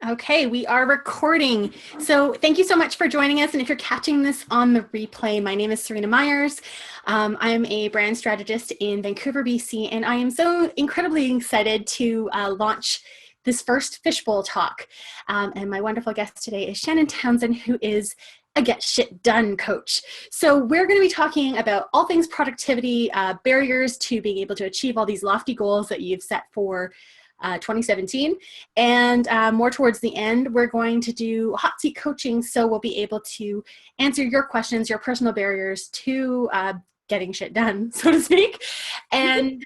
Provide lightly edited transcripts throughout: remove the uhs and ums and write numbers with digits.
Okay, we are recording. So thank you so much for joining us. And if you're catching this on the replay, my name is Serena Myers. I'm a brand strategist in Vancouver, BC, and I am so incredibly excited to launch this first Fishbowl talk. And my wonderful guest today is Shannon Townsend, who is a Get Shit Done coach. So we're going to be talking about all things productivity, barriers to being able to achieve all these lofty goals that you've set for 2017, and more towards the end we're going to do hot seat coaching, so we'll be able to answer your questions, your personal barriers to getting shit done, so to speak, and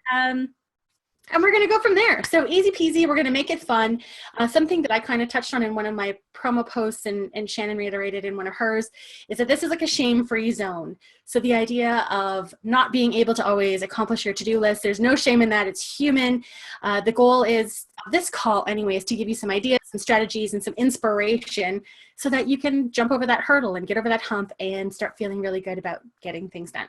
we're going to go from there. So easy peasy, we're going to make it fun. Something that I kind of touched on in one of my promo posts, and Shannon reiterated in one of hers, is that this is like a shame-free zone. So the idea of not being able to always accomplish your to-do list, there's no shame in that. It's human. The goal is, this call anyway, is to give you some ideas, some strategies, and some inspiration so that you can jump over that hurdle and get over that hump and start feeling really good about getting things done.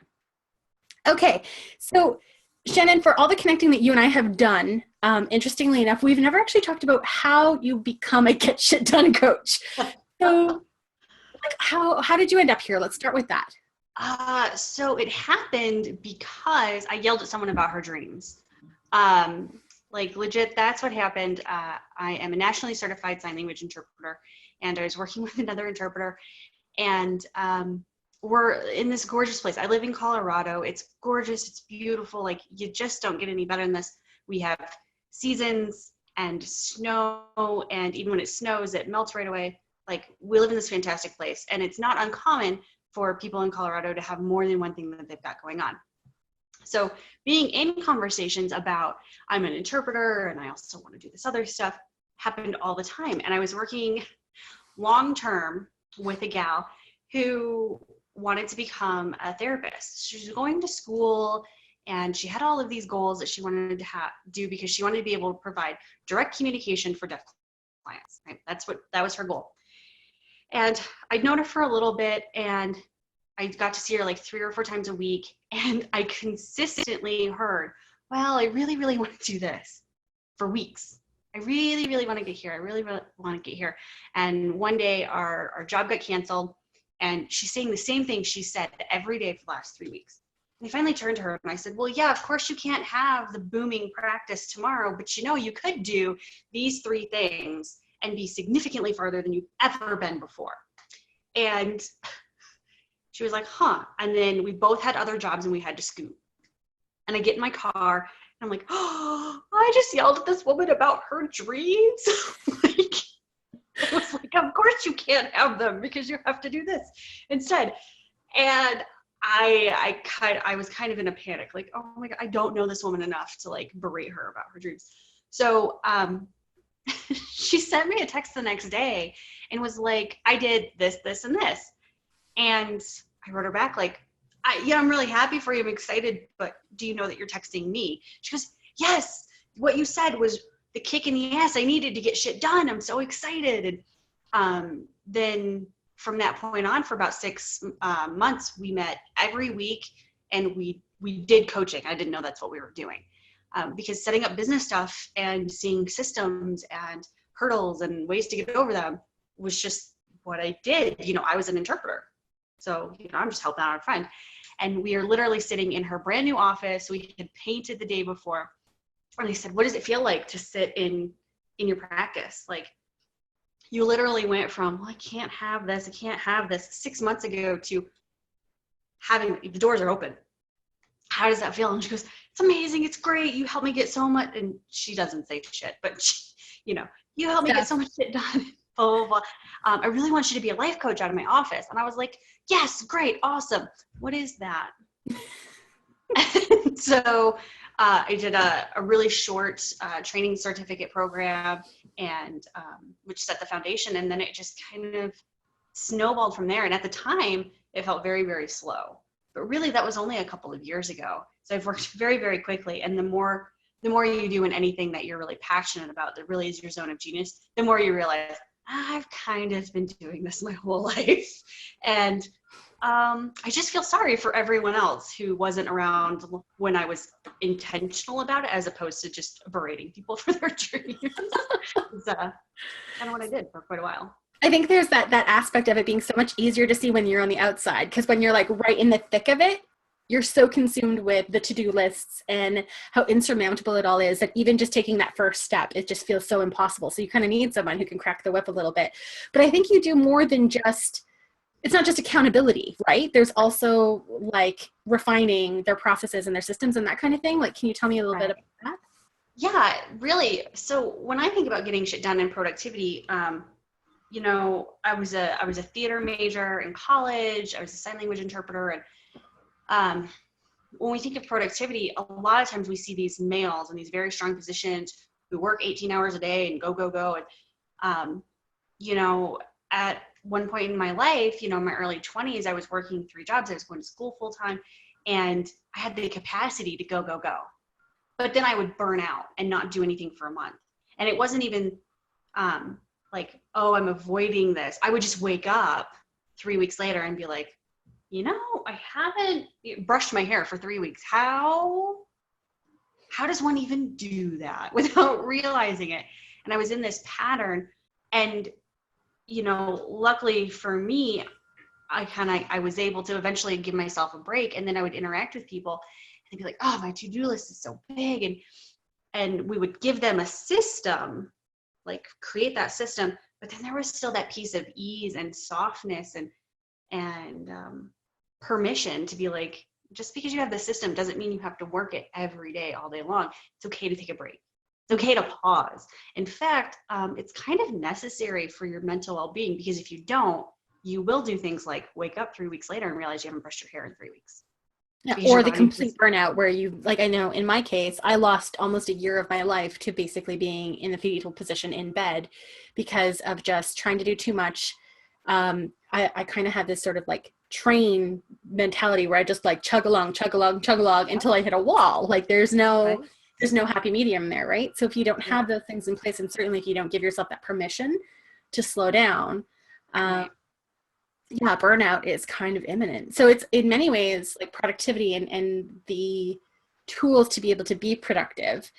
Okay, so Shannon, for all the connecting that you and I have done, interestingly enough, we've never actually talked about how you become a Get Shit Done coach. So how did you end up here? Let's start with that. So it happened because I yelled at someone about her dreams. Like legit, that's what happened. I am a nationally certified sign language interpreter, and I was working with another interpreter, and we're in this gorgeous place. I live in Colorado. It's gorgeous. It's beautiful. Like, you just don't get any better than this. We have seasons and snow, and even when it snows, it melts right away. Like, we live in this fantastic place, and it's not uncommon for people in Colorado to have more than one thing that they've got going on. So being in conversations about, I'm an interpreter and I also want to do this other stuff, happened all the time. And I was working long-term with a gal who wanted to become a therapist. She was going to school, and she had all of these goals that she wanted to do because she wanted to be able to provide direct communication for deaf clients. Right? That was her goal. And I'd known her for a little bit, and I got to see her like 3 or 4 times a week, and I consistently heard, well, I really, really want to do this, for weeks. I really, really want to get here. I really, really want to get here. And one day our job got canceled, and she's saying the same thing she said every day for the last 3 weeks. And I finally turned to her and I said, well, yeah, of course you can't have the booming practice tomorrow, but you could do these 3 things and be significantly farther than you've ever been before. And she was like, huh. And then we both had other jobs and we had to scoot. And I get in my car and I'm like, oh, I just yelled at this woman about her dreams. It was like, of course you can't have them because you have to do this instead. And I was kind of in a panic, like, oh my God, I don't know this woman enough to like berate her about her dreams. So she sent me a text the next day and was like, I did this, this, and this. And I wrote her back like, I'm really happy for you. I'm excited, but do you know that you're texting me? She goes, yes, what you said was the kick in the ass I needed to get shit done. I'm so excited. And then from that point on, for about 6 months, we met every week, and we did coaching. I didn't know that's what we were doing, because setting up business stuff and seeing systems and hurdles and ways to get over them was just what I did. I was an interpreter. So, I'm just helping out a friend. And we are literally sitting in her brand new office. We had painted the day before. And I said, what does it feel like to sit in your practice? Like, you literally went from, well, I can't have this 6 months ago to having the doors are open. How does that feel? And she goes, it's amazing. It's great. You helped me get so much. And she doesn't say shit, but you helped me get so much shit done. Blah, blah, blah. I really want you to be a life coach out of my office. And I was like, yes, great. Awesome. What is that? So I did a really short training certificate program, and which set the foundation, and then it just kind of snowballed from there. And at the time, it felt very, very slow. But really, that was only a couple of years ago. So I've worked very, very quickly. And the more you do in anything that you're really passionate about, that really is your zone of genius, the more you realize, I've kind of been doing this my whole life. And I just feel sorry for everyone else who wasn't around when I was intentional about it, as opposed to just berating people for their dreams. It's kind of what I did for quite a while. I think there's that aspect of it being so much easier to see when you're on the outside, because when you're like right in the thick of it, you're so consumed with the to-do lists and how insurmountable it all is that even just taking that first step, it just feels so impossible. So you kind of need someone who can crack the whip a little bit. But I think you do more than just, it's not just accountability, right? There's also like refining their processes and their systems and that kind of thing. Like, can you tell me a little bit about that? Yeah, really. So when I think about getting shit done and productivity, you know, I was a theater major in college. I was a sign language interpreter, and when we think of productivity, a lot of times we see these males in these very strong positions who work 18 hours a day and go, go, go. And, you know, at one point in my life, you know, in my early 20s, I was working 3 jobs. I was going to school full time, and I had the capacity to go, go, go. But then I would burn out and not do anything for a month. And it wasn't even like, oh, I'm avoiding this. I would just wake up 3 weeks later and be like, you know, I haven't brushed my hair for 3 weeks. How does one even do that without realizing it? And I was in this pattern, and, you know, luckily for me, I was able to eventually give myself a break, and then I would interact with people and they'd be like, oh, my to-do list is so big. And we would give them a system, like create that system, but then there was still that piece of ease and softness and permission to be like, just because you have the system doesn't mean you have to work it every day, all day long. It's okay to take a break. It's okay to pause. In fact, it's kind of necessary for your mental well-being, because if you don't, you will do things like wake up 3 weeks later and realize you haven't brushed your hair in 3 weeks. Yeah, or the complete burnout where you, like, I know in my case, I lost almost a year of my life to basically being in the fetal position in bed because of just trying to do too much. I kind of had this sort of like train mentality where I just like chug along until I hit a wall. Like there's no happy medium there, right? So if you don't have those things in place, and certainly if you don't give yourself that permission to slow down, yeah, burnout is kind of imminent. So it's in many ways like productivity and the tools to be able to be productive.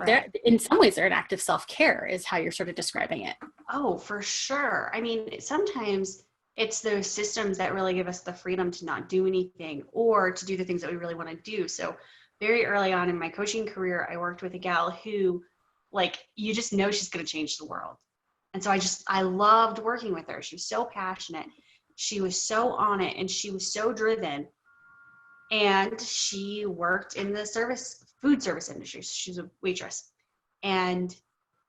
They're, in some ways, they're an act of self-care is how you're sort of describing it. Oh, for sure. I mean, sometimes it's those systems that really give us the freedom to not do anything or to do the things that we really want to do. So very early on in my coaching career, I worked with a gal who, like, you just know she's going to change the world. And so I loved working with her. She was so passionate. She was so on it, and she was so driven. And she worked in the food service industry. So she was a waitress. And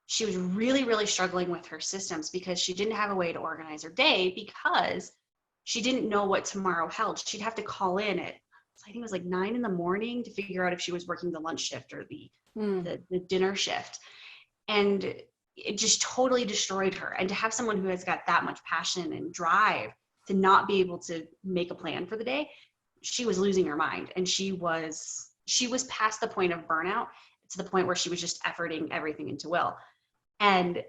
she was really, really struggling with her systems because she didn't have a way to organize her day, because she didn't know what tomorrow held. She'd have to call in at, I think it was like 9 a.m. to figure out if she was working the lunch shift or the dinner shift. And it just totally destroyed her. And to have someone who has got that much passion and drive to not be able to make a plan for the day, she was losing her mind. And she was past the point of burnout to the point where she was just efforting everything into will. And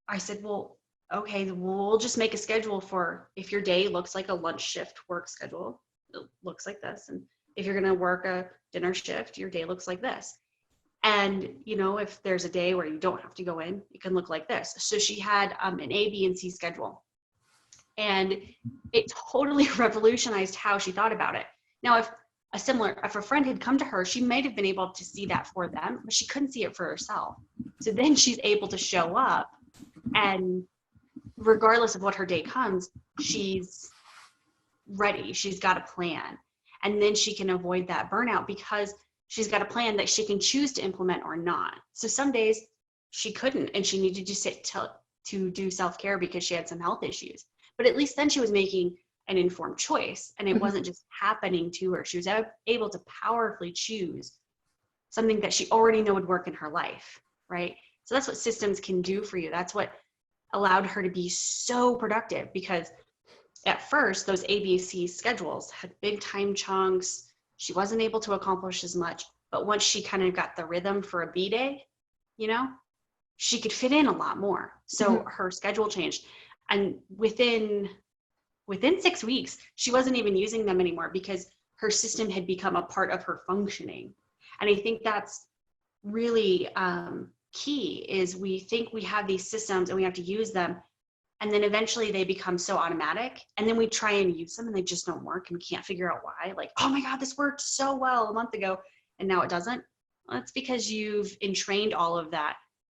I said, well, okay, we'll just make a schedule for, if your day looks like a lunch shift work schedule, it looks like this. And if you're going to work a dinner shift, your day looks like this. And, you know, if there's a day where you don't have to go in, it can look like this. So she had an A, B, and C schedule. And it totally revolutionized how she thought about it. Now, if a friend had come to her, she might have been able to see that for them, but she couldn't see it for herself. So then she's able to show up, and regardless of what her day comes, she's ready. She's got a plan. And then she can avoid that burnout because she's got a plan that she can choose to implement or not. So some days she couldn't, and she needed to sit to do self-care because she had some health issues. But at least then she was making an informed choice, and it wasn't just happening to her. She was able to powerfully choose something that she already knew would work in her life, right? So that's what systems can do for you. That's what allowed her to be so productive, because at first those ABC schedules had big time chunks. She wasn't able to accomplish as much, but once she kind of got the rhythm for a B day, you know, she could fit in a lot more. So her schedule changed. And within within 6 weeks, she wasn't even using them anymore because her system had become a part of her functioning. And I think that's really key, is we think we have these systems and we have to use them. And then eventually they become so automatic, and then we try and use them and they just don't work and we can't figure out why. Like, oh my God, this worked so well a month ago and now it doesn't. Well, it's because you've entrained all of that.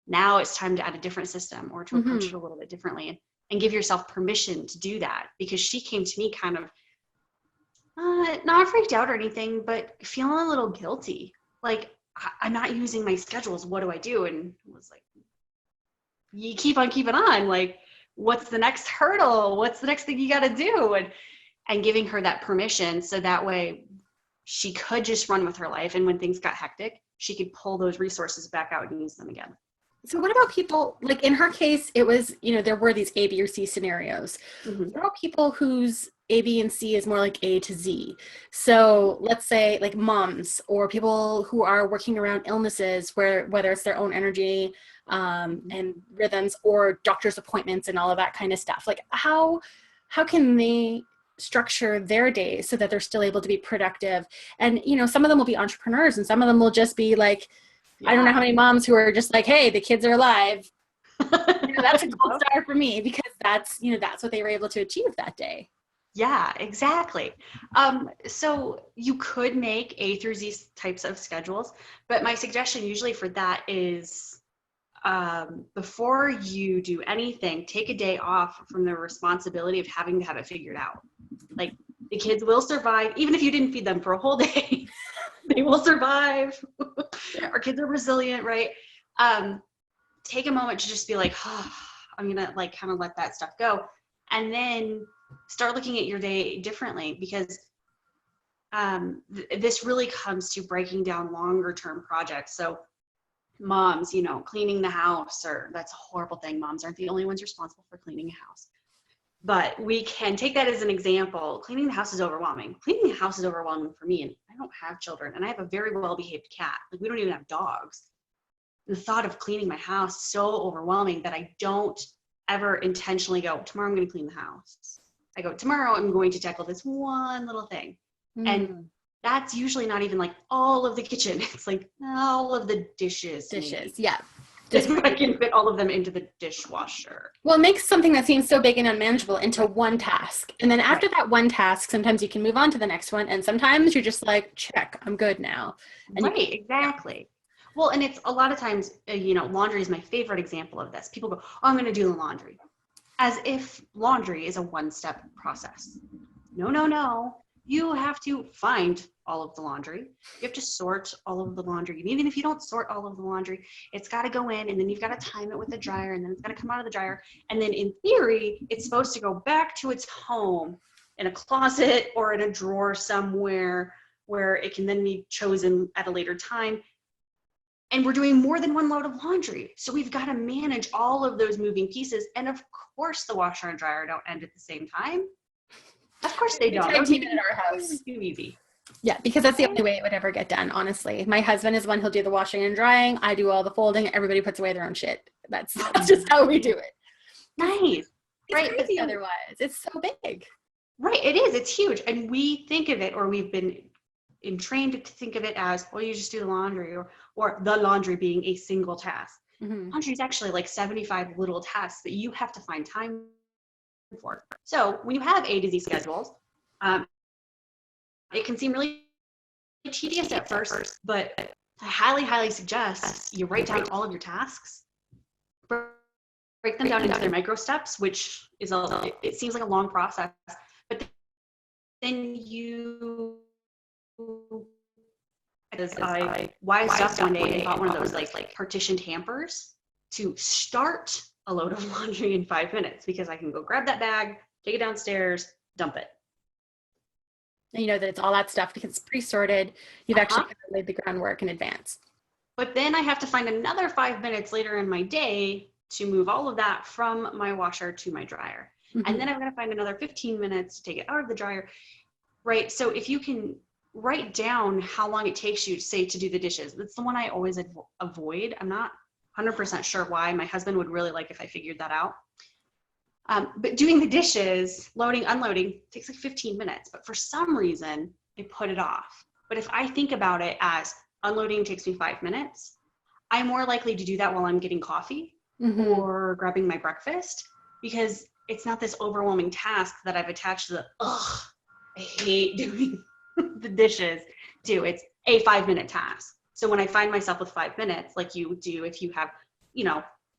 Now it's time to add a different system or to approach it a little bit differently, and give yourself permission to do that. Because she came to me kind of not freaked out or anything, but feeling a little guilty. Like, I'm not using my schedules. What do I do? And it was like, you keep on keeping on. Like, what's the next hurdle? What's the next thing you got to do? And giving her that permission, so that way she could just run with her life. And when things got hectic, she could pull those resources back out and use them again. So what about people, like in her case, it was, there were these A, B, or C scenarios. What about people whose A, B, and C is more like A to Z? So let's say like moms or people who are working around illnesses, whether it's their own energy and rhythms or doctor's appointments and all of that kind of stuff. Like how can they structure their day so that they're still able to be productive? And, some of them will be entrepreneurs and some of them will just be like, I don't know how many moms who are just like, hey, the kids are alive. That's a gold star for me, because that's what they were able to achieve that day. Yeah, exactly. So you could make A through Z types of schedules, but my suggestion usually for that is before you do anything, take a day off from the responsibility of having to have it figured out. Like, the kids will survive, even if you didn't feed them for a whole day. They will survive. Our kids are resilient, right? Take a moment to just be like, oh, I'm gonna like kind of let that stuff go, and then start looking at your day differently, because this really comes to breaking down longer term projects. So moms, cleaning the house, or that's a horrible thing. Moms aren't the only ones responsible for cleaning a house. But we can take that as an example. Cleaning the house is overwhelming. Cleaning the house is overwhelming for me, and I don't have children, and I have a very well-behaved cat. Like, we don't even have dogs. The thought of cleaning my house is so overwhelming that I don't ever intentionally go, tomorrow I'm going to clean the house. I go, tomorrow I'm going to tackle this one little thing. And that's usually not even like all of the kitchen. It's like all of the dishes. Yeah. Just I can fit all of them into the dishwasher. Well, it makes something that seems so big and unmanageable into one task. And then after that one task, sometimes you can move on to the next one. And sometimes you're just like, check, I'm good now. And Exactly. Well, and it's a lot of times, laundry is my favorite example of this. People go, oh, I'm going to do the laundry. As if laundry is a one-step process. No. You have to find all of the laundry. You have to sort all of the laundry. And even if you don't sort all of the laundry, it's got to go in, and then you've got to time it with the dryer, and then it's got to come out of the dryer. And then in theory, it's supposed to go back to its home in a closet or in a drawer somewhere where it can then be chosen at a later time. And we're doing more than one load of laundry. So we've got to manage all of those moving pieces. And of course, the washer and dryer don't end at the same time. Of course they don't. Tag team it at our house. Too easy. Yeah, because that's the only way it would ever get done, honestly. My husband is one, he'll do the washing and drying. I do all the folding. Everybody puts away their own shit. That's just how we do it. Nice. It's crazy otherwise. It's so big. Right, it is. It's huge. And we think of it, or we've been trained to think of it as, well, you just do the laundry, or the laundry being a single task. Laundry is actually like 75 little tasks that you have to find time for. So when you have A to Z schedules, it can seem really tedious at first, but I highly, highly suggest you write down all of your tasks, break them down into their micro steps, which is it seems like a long process, but then you, I wised up one day and bought one of those like partitioned hampers to start a load of laundry in 5 minutes, because I can go grab that bag, take it downstairs, dump it. And you know that it's all that stuff because it's pre-sorted. You've actually kind of laid the groundwork in advance. But then I have to find another 5 minutes later in my day to move all of that from my washer to my dryer. And then I'm going to find another 15 minutes to take it out of the dryer. Right. So if you can write down how long it takes you, say, to do the dishes, that's the one I always avoid. I'm not 100% sure why. My husband would really like if I figured that out. But doing the dishes, loading, unloading, takes like 15 minutes. But for some reason, I put it off. But if I think about it as unloading takes me 5 minutes, I'm more likely to do that while I'm getting coffee or grabbing my breakfast, because it's not this overwhelming task that I've attached to the, I hate doing the dishes to. It's a 5-minute task. So when I find myself with 5 minutes, like you do if you have,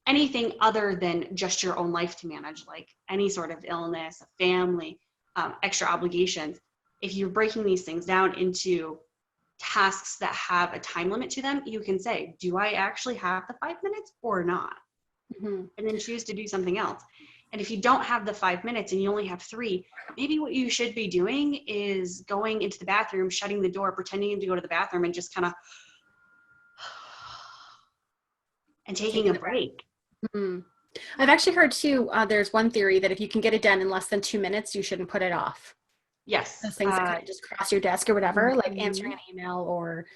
anything other than just your own life to manage, like any sort of illness, a family, extra obligations, if you're breaking these things down into tasks that have a time limit to them, you can say, do I actually have the 5 minutes or not? And then choose to do something else. And if you don't have the 5 minutes and you only have 3, maybe what you should be doing is going into the bathroom, shutting the door, pretending to go to the bathroom, and just kind of and taking a break. I've actually heard too, there's one theory that if you can get it done in less than 2 minutes, you shouldn't put it off. Yes. Those things that kind of just cross your desk or whatever, like answering an email or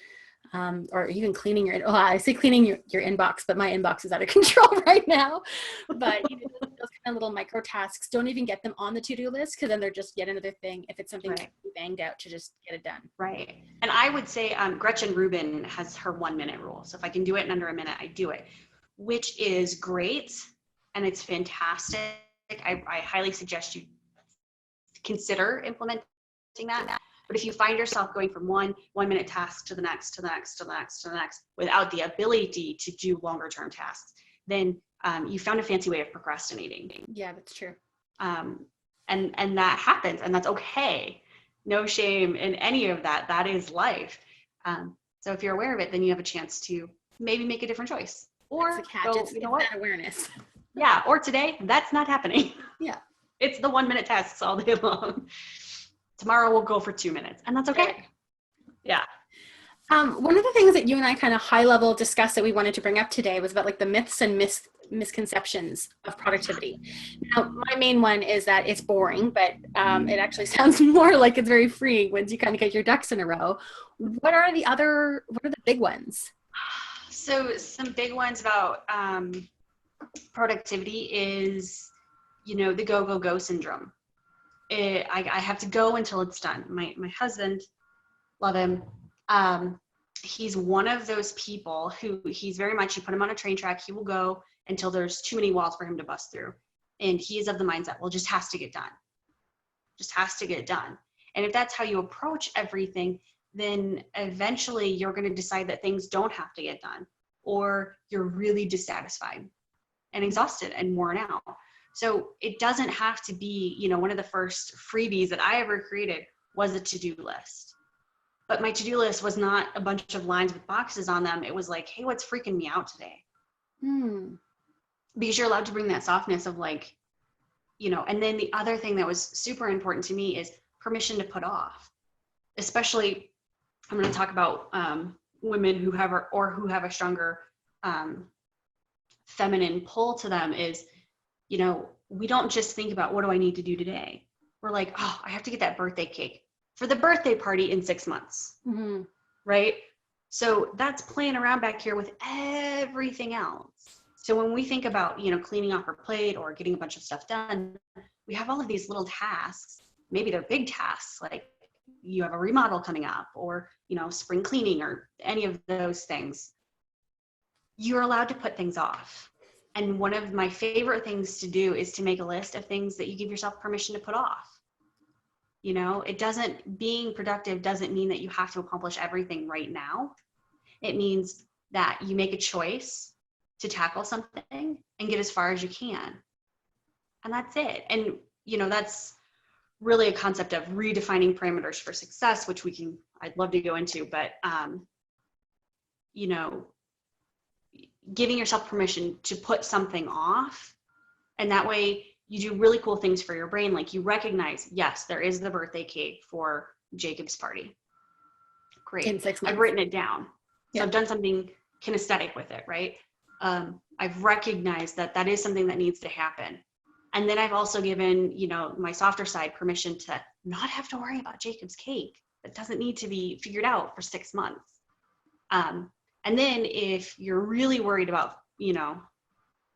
even cleaning I say cleaning your inbox, but my inbox is out of control right now. But those kind of little micro tasks, don't even get them on the to-do list, because then they're just yet another thing, if it's something that can be banged out, to just get it done. Right. And I would say Gretchen Rubin has her 1 minute rule. So if I can do it in under a minute, I do it, which is great. And it's fantastic. I highly suggest you consider implementing that. But if you find yourself going from one minute task to the next, to the next, to the next, to the next, without the ability to do longer term tasks, then you found a fancy way of procrastinating. Yeah, that's true. And that happens, and that's okay. No shame in any of that. That is life. So if you're aware of it, then you have a chance to maybe make a different choice. Or it's that awareness. Yeah. Or today, that's not happening. Yeah. It's the 1 minute tasks all day long. Tomorrow we'll go for 2 minutes, and that's okay. Right. Yeah. One of the things that you and I kind of high level discussed that we wanted to bring up today was about like the myths and misconceptions of productivity. Now, my main one is that it's boring, but it actually sounds more like it's very freeing once you kind of get your ducks in a row. What are the big ones? So some big ones about productivity is, the go, go, go syndrome. I have to go until it's done. My husband, love him. He's one of those people who he's very much, you put him on a train track, he will go until there's too many walls for him to bust through. And he is of the mindset, well, just has to get done. Just has to get done. And if that's how you approach everything, then eventually you're going to decide that things don't have to get done, or you're really dissatisfied and exhausted and worn out. So it doesn't have to be, one of the first freebies that I ever created was a to-do list. But my to-do list was not a bunch of lines with boxes on them. It was like, hey, what's freaking me out today? Because you're allowed to bring that softness of like, and then the other thing that was super important to me is permission to put off. Especially, I'm going to talk about women who have a stronger feminine pull to them is, we don't just think about what do I need to do today. We're like, oh, I have to get that birthday cake for the birthday party in 6 months. Right? So that's playing around back here with everything else. So when we think about, cleaning off our plate or getting a bunch of stuff done, we have all of these little tasks. Maybe they're big tasks, like you have a remodel coming up or, spring cleaning or any of those things. You're allowed to put things off. And one of my favorite things to do is to make a list of things that you give yourself permission to put off. Being productive doesn't mean that you have to accomplish everything right now. It means that you make a choice to tackle something and get as far as you can. And that's it. And, that's really a concept of redefining parameters for success, which I'd love to go into, but, giving yourself permission to put something off. And that way you do really cool things for your brain. Like you recognize, yes, there is the birthday cake for Jacob's party. Great. In 6 months. I've written it down. So I've done something kinesthetic with it, right? I've recognized that is something that needs to happen. And then I've also given, my softer side permission to not have to worry about Jacob's cake. That doesn't need to be figured out for 6 months. And then if you're really worried about,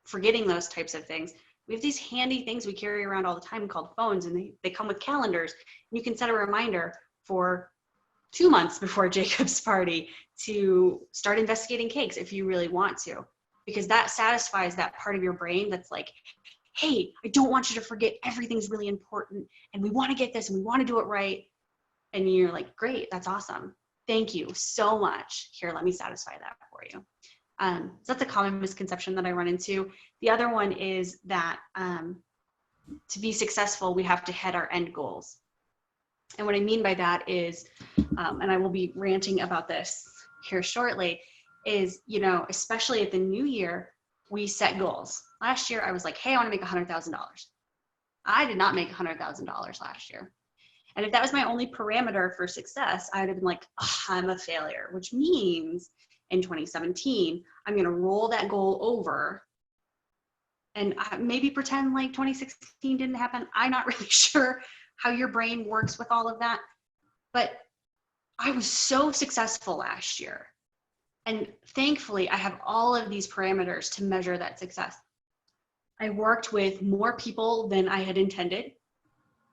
forgetting those types of things, We have these handy things we carry around all the time called phones, and they come with calendars. You can set a reminder for 2 months before Jacob's party to start investigating cakes if you really want to, because that satisfies that part of your brain that's like, hey, I don't want you to forget, everything's really important, and we want to get this and we want to do it right. And you're like, great, that's awesome. Thank you so much. Here, let me satisfy that for you. So that's a common misconception that I run into. The other one is that to be successful, we have to hit our end goals. And what I mean by that is, and I will be ranting about this here shortly, is, you know, especially at the new year, we set goals. Last year, I was like, hey, I want to make $100,000. I did not make $100,000 last year. And if that was my only parameter for success, I would have been like, oh, I'm a failure, which means in 2017, I'm going to roll that goal over and maybe pretend like 2016 didn't happen. I'm not really sure how your brain works with all of that, but I was so successful last year. And thankfully, I have all of these parameters to measure that success. I worked with more people than I had intended.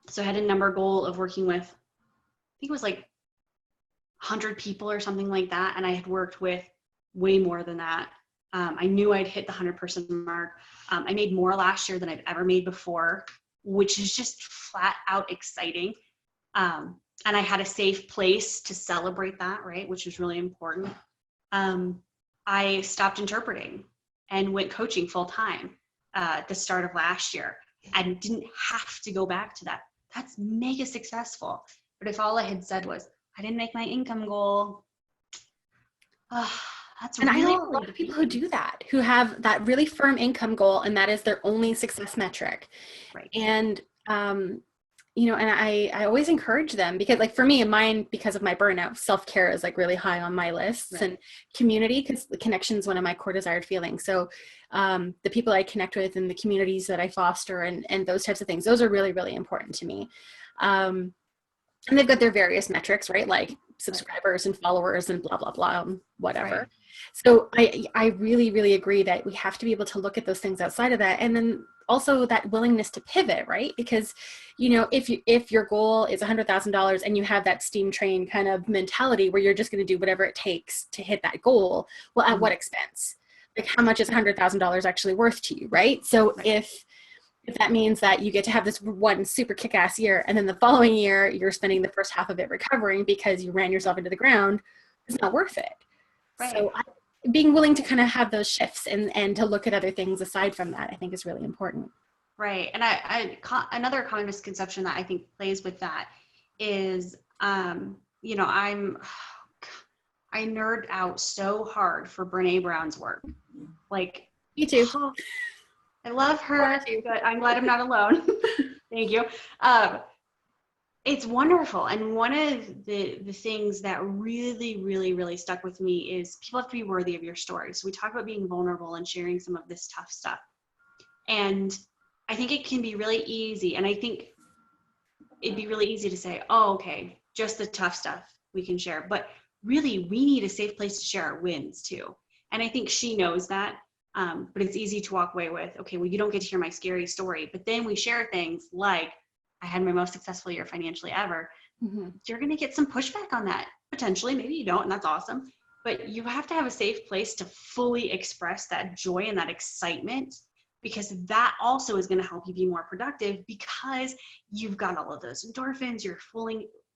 So I had a number goal of working with, I think it was like 100 people or something like that. And I had worked with way more than that. I knew I'd hit the 100-person mark. I made more last year than I've ever made before, which is just flat out exciting. And I had a safe place to celebrate that, right? Which was really important. I stopped interpreting and went coaching full time at the start of last year and didn't have to go back to that. That's mega successful. But if all I had said was, I didn't make my income goal, that's and really I know a lot of people who do that, who have that really firm income goal, and that is their only success metric. right. And, you know, and I always encourage them, because like for me and mine, because of my burnout, self-care is like really high on my lists, right. And community, because the connection is one of my core desired feelings. So the people I connect with and the communities that I foster and those types of things, those are really, really important to me. And they've got their various metrics, right? Like subscribers and followers and blah, blah, blah, whatever. Right. So I really, really agree that we have to be able to look at those things outside of that. And then also that willingness to pivot, right? Because, you know, if your goal is $100,000 and you have that steam train kind of mentality where you're just going to do whatever it takes to hit that goal, well, at what expense? Like, how much is $100,000 actually worth to you, right? So if that means that you get to have this one super kick-ass year, and then the following year you're spending the first half of it recovering because you ran yourself into the ground, it's not worth it. Right. So being willing to kind of have those shifts and to look at other things aside from that, I think is really important. Right. And another common misconception that I think plays with that is, you know, I nerd out so hard for Brene Brown's work. Like, me too. I love her, but I'm glad I'm not alone. Thank you. It's wonderful. And one of the things that really, really, really stuck with me is people have to be worthy of your story. So we talk about being vulnerable and sharing some of this tough stuff. And I think it can be really easy. And I think it'd be really easy to say, oh, okay, just the tough stuff we can share. But really, we need a safe place to share our wins too. And I think she knows that. But it's easy to walk away with, okay, well, you don't get to hear my scary story. But then we share things like, I had my most successful year financially ever. Mm-hmm. You're going to get some pushback on that. Potentially, maybe you don't, and that's awesome. But you have to have a safe place to fully express that joy and that excitement, because that also is going to help you be more productive, because you've got all of those endorphins, you're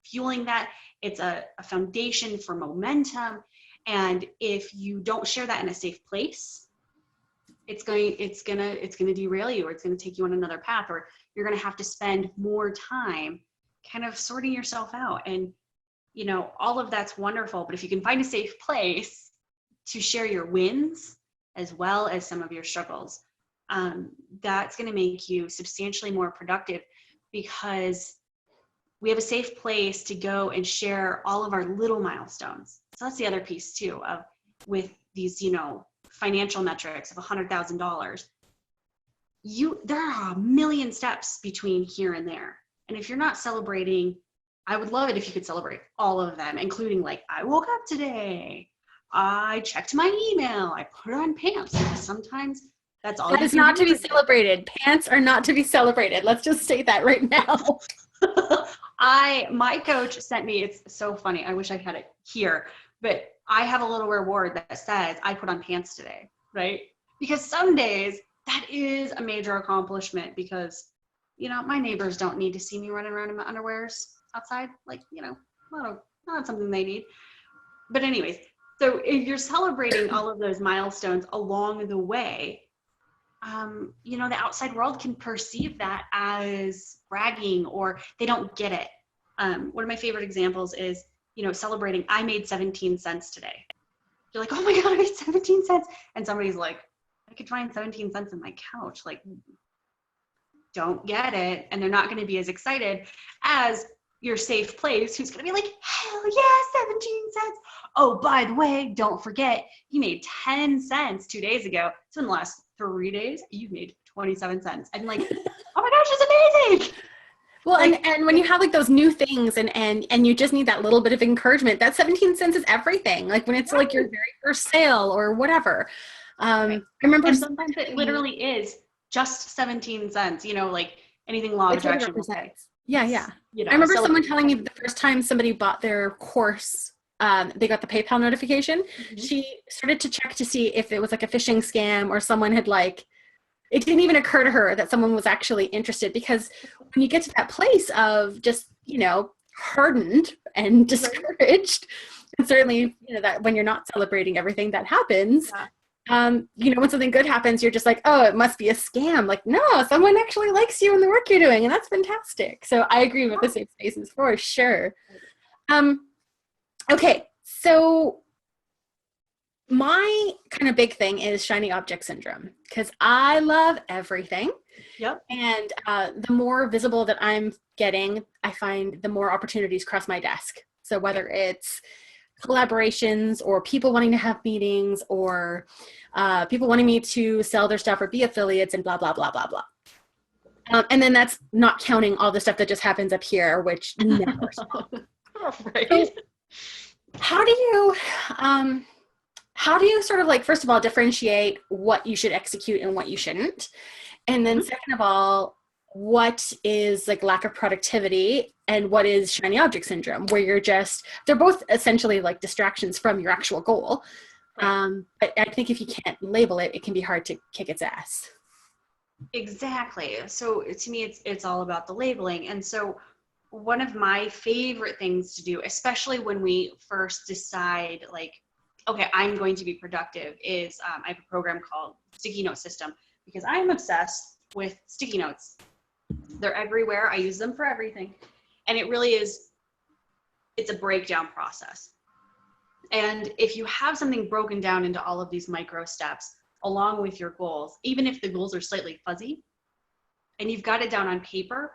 fueling that. It's a foundation for momentum. And if you don't share that in a safe place, it's gonna derail you, or it's gonna take you on another path, or you're gonna have to spend more time kind of sorting yourself out. And, you know, all of that's wonderful, but if you can find a safe place to share your wins as well as some of your struggles, that's gonna make you substantially more productive, because we have a safe place to go and share all of our little milestones. So that's the other piece too, of with these, you know, financial metrics of $100,000, there are a million steps between here and there. And if you're not celebrating, I would love it if you could celebrate all of them, including like, I woke up today, I checked my email, I put on pants. Sometimes That's all That you is can not to be do. celebrated. Pants are not to be celebrated. Let's just state that right now. My coach sent me, it's so funny. I wish I had it here, but I have a little reward that says I put on pants today, right? Because some days that is a major accomplishment because, my neighbors don't need to see me running around in my underwears outside. Like, not something they need. But anyways, so if you're celebrating all of those milestones along the way, the outside world can perceive that as bragging or they don't get it. One of my favorite examples is, celebrating, I made 17 cents today. You're like, oh my God, I made 17 cents. And somebody's like, I could find 17 cents in my couch. Like, don't get it. And they're not going to be as excited as your safe place who's going to be like, hell yeah, 17 cents. Oh, by the way, don't forget, you made 10 cents 2 days ago. So in the last 3 days, you've made 27 cents. I'm like, oh my gosh, it's amazing. Well, and when you have like those new things and you just need that little bit of encouragement, that 17 cents is everything. Like when it's like your very first sale or whatever. I remember and sometimes it literally is just 17 cents, like anything law of attraction. Yeah. I remember someone telling me the first time somebody bought their course, they got the PayPal notification. Mm-hmm. She started to check to see if it was like a phishing scam or someone had it didn't even occur to her that someone was actually interested, because when you get to that place of just, hardened and discouraged, and certainly, that when you're not celebrating everything that happens, when something good happens, you're just like, oh, it must be a scam. Like, no, someone actually likes you and the work you're doing. And that's fantastic. So I agree with the safe spaces for sure. Okay. So my kind of big thing is shiny object syndrome, because I love everything. Yep. And the more visible that I'm getting, I find the more opportunities cross my desk. So whether it's collaborations or people wanting to have meetings or people wanting me to sell their stuff or be affiliates and blah, blah, blah, blah, blah. And then that's not counting all the stuff that just happens up here, which never stops. Right. So how do you sort of first of all, differentiate what you should execute and what you shouldn't? And then second of all, what is lack of productivity and what is shiny object syndrome, where they're both essentially distractions from your actual goal. But I think if you can't label it, it can be hard to kick its ass. Exactly. So to me, it's all about the labeling. And so one of my favorite things to do, especially when we first decide okay, I'm going to be productive, is I have a program called Sticky Note System, because I'm obsessed with sticky notes. They're everywhere. I use them for everything. And it really is, it's a breakdown process. And if you have something broken down into all of these micro steps along with your goals, even if the goals are slightly fuzzy and you've got it down on paper,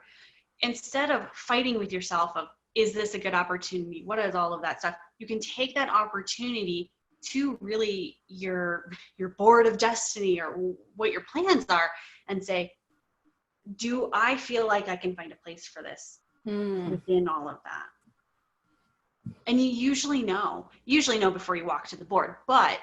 instead of fighting with yourself of, is this a good opportunity? What is all of that stuff? You can take that opportunity to really your board of destiny or what your plans are and say, do I feel like I can find a place for this within all of that? And you usually know before you walk to the board, but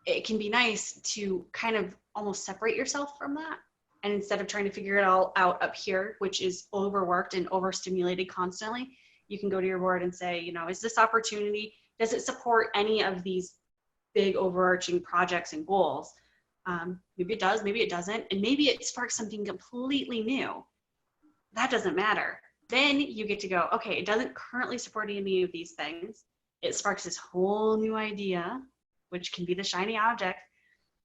it can be nice to kind of almost separate yourself from that. And instead of trying to figure it all out up here, which is overworked and overstimulated constantly, you can go to your board and say, is this opportunity, does it support any of these big overarching projects and goals? Maybe it does, maybe it doesn't. And maybe it sparks something completely new. That doesn't matter. Then you get to go, okay, it doesn't currently support any of these things. It sparks this whole new idea, which can be the shiny object.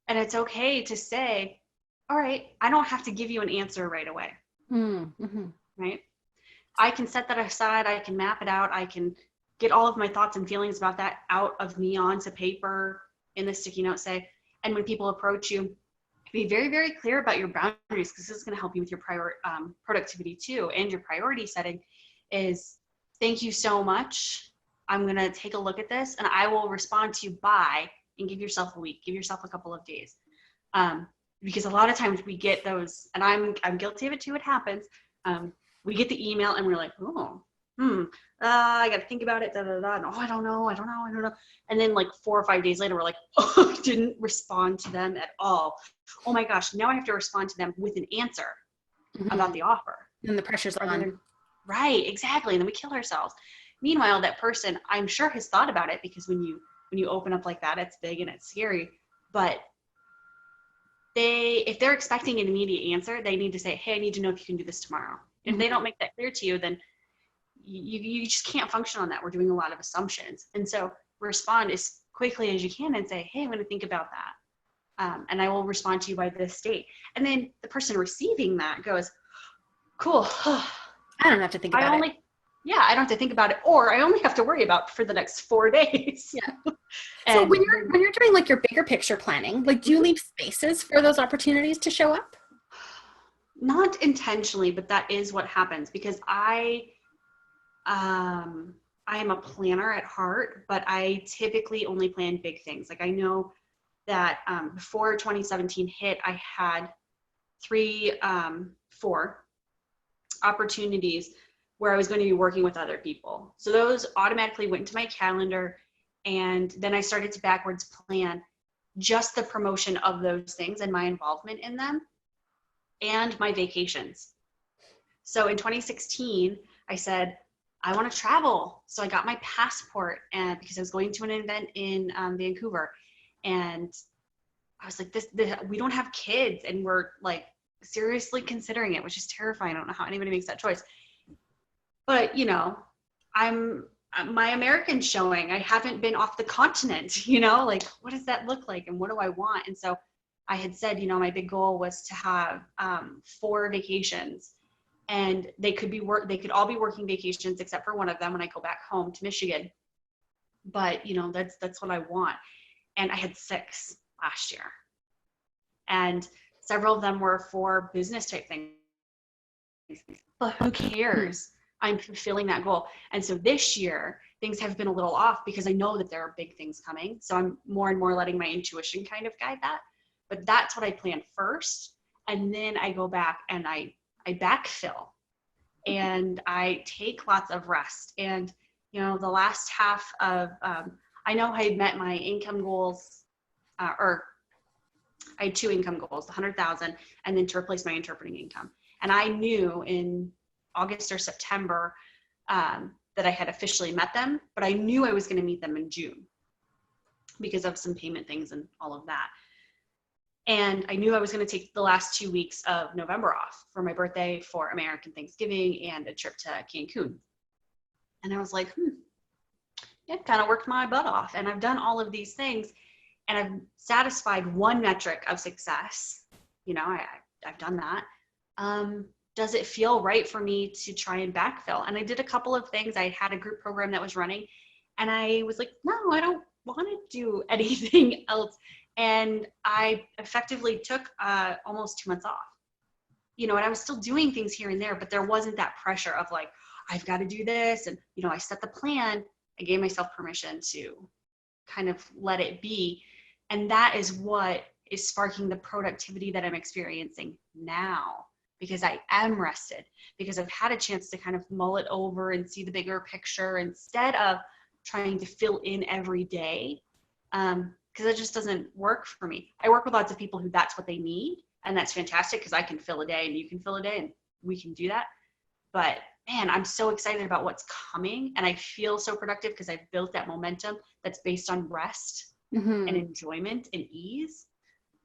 And it's okay to say, all right, I don't have to give you an answer right away. Right? I can set that aside. I can map it out. I can get all of my thoughts and feelings about that out of me onto paper in the sticky note, and when people approach you, be very, very clear about your boundaries, because this is going to help you with your productivity too. And your priority setting is, thank you so much. I'm going to take a look at this and I will respond to you by, and give yourself a week, give yourself a couple of days. Because a lot of times we get those, and I'm guilty of it too. It happens. We get the email and we're like, oh, I got to think about it. Da, da, da. No, I don't know. And then like 4 or 5 days later, we're like, oh, I didn't respond to them at all. Oh my gosh. Now I have to respond to them with an answer about the offer. And the pressure's on. Right. Exactly. And then we kill ourselves. Meanwhile, that person, I'm sure, has thought about it, because when you open up like that, it's big and it's scary. But if they're expecting an immediate answer, they need to say, hey, I need to know if you can do this tomorrow. If they don't make that clear to you, then you just can't function on that. We're doing a lot of assumptions. And so respond as quickly as you can and say, hey, I'm going to think about that. And I will respond to you by this date. And then the person receiving that goes, cool. I don't have to think about it. Yeah, I don't have to think about it, or I only have to worry about it for the next 4 days. Yeah. So when you're doing like your bigger picture planning, like, do you leave spaces for those opportunities to show up? Not intentionally, but that is what happens, because I am a planner at heart, but I typically only plan big things. Like, I know that before 2017 hit, I had 4 opportunities where I was going to be working with other people. So those automatically went into my calendar. And then I started to backwards plan just the promotion of those things and my involvement in them and my vacations. So in 2016, I said, I want to travel. So I got my passport, and because I was going to an event in Vancouver, and I was like, this, we don't have kids, and we're like seriously considering it, which is terrifying. I don't know how anybody makes that choice. But, my American showing, I haven't been off the continent, like, what does that look like? And what do I want? And so I had said, my big goal was to have 4 vacations, and they could all be working vacations except for one of them when I go back home to Michigan. But, that's what I want. And I had 6 last year. And several of them were for business type things. But who cares? I'm fulfilling that goal. And so this year, things have been a little off because I know that there are big things coming. So I'm more and more letting my intuition kind of guide that. But that's what I plan first. And then I go back and I backfill, and I take lots of rest. And, the last half of, I know I had met my income goals, or I had 2 income goals, the 100,000, and then to replace my interpreting income. And I knew in August or September that I had officially met them, but I knew I was going to meet them in June because of some payment things and all of that. And I knew I was going to take the last 2 weeks of November off for my birthday, for American Thanksgiving, and a trip to Cancun. And I was like, it kind of worked my butt off. And I've done all of these things, and I've satisfied one metric of success. I've done that. Does it feel right for me to try and backfill? And I did a couple of things. I had a group program that was running, and I was like, no, I don't want to do anything else. And I effectively took almost 2 months off. And I was still doing things here and there, but there wasn't that pressure of like, I've got to do this. And, I set the plan. I gave myself permission to kind of let it be. And that is what is sparking the productivity that I'm experiencing now, because I am rested, because I've had a chance to kind of mull it over and see the bigger picture instead of trying to fill in every day. Because it just doesn't work for me. I work with lots of people who that's what they need, and that's fantastic because I can fill a day and you can fill a day and we can do that. But man, I'm so excited about what's coming, and I feel so productive because I've built that momentum that's based on rest and enjoyment and ease.